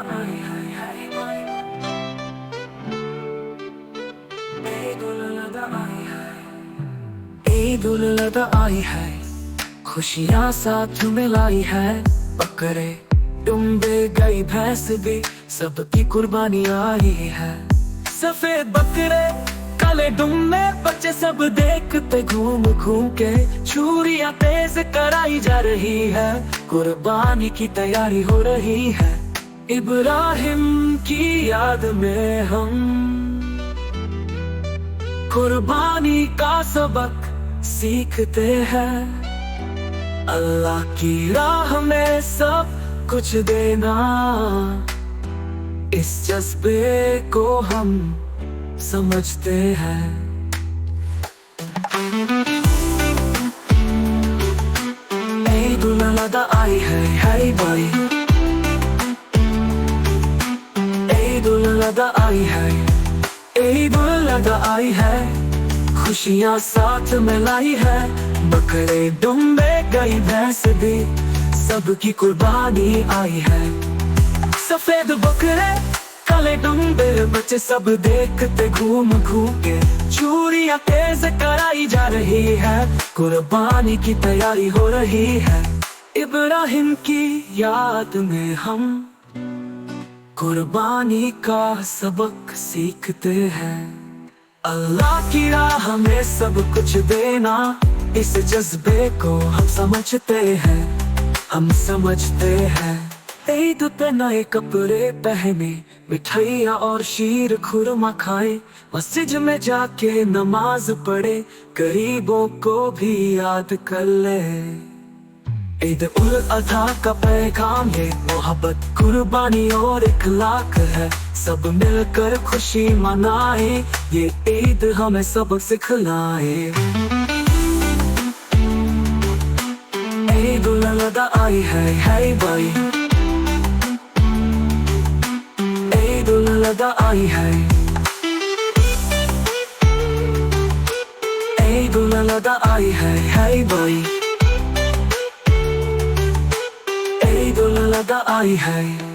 आई है, ईद उल अज़हा आई है, ईद उल अज़हा आई है, खुशियाँ साथ में लाई है। बकरे डुम्बे गई भैंस भी, सबकी कुर्बानी आई है। सफेद बकरे काले डुम्बे बच्चे सब देखते घूम घूम के, छुरियां तेज कराई जा रही है, कुर्बानी की तैयारी हो रही है। इब्राहिम की याद में हम कुर्बानी का सबक सीखते हैं। अल्लाह की राह में सब कुछ देना, इस जज्बे को हम समझते हैं। ईद उल अज़हा आई है भाई, ईद उल अज़हा आई है, ईद उल अज़हा आई है, खुशियाँ साथ में लाई है। बकरे डुम्बे गई भैंस भी, सबकी कुर्बानी आई है। सफेद बकरे काले डुम्बे बच्चे सब देखते घूम घूम के, छुरियां तेज कराई जा रही है, कुर्बानी की तैयारी हो रही है। इब्राहिम की याद में हम कुर्बानी का सबक सीखते हैं। अल्लाह की राह में सब कुछ देना, इस जज्बे को हम समझते हैं, हम समझते हैं। ईद पे नए कपड़े पहने, मिठाइयाँ और शीर खुरमा खाए, मस्जिद में जाके नमाज पढ़े, गरीबों को भी याद कर ले। ईद उल अज़हा का पैगाम है मोहब्बत, कुर्बानी और इखलाक है, सब मिलकर खुशी मनाए, ये ईद हमें सबक सिखलाए। ईद उल अज़हा आई है भाई, ईद उल अज़हा आई है, ईद उल अज़हा आई है भाई, ईद उल अज़हा आई है।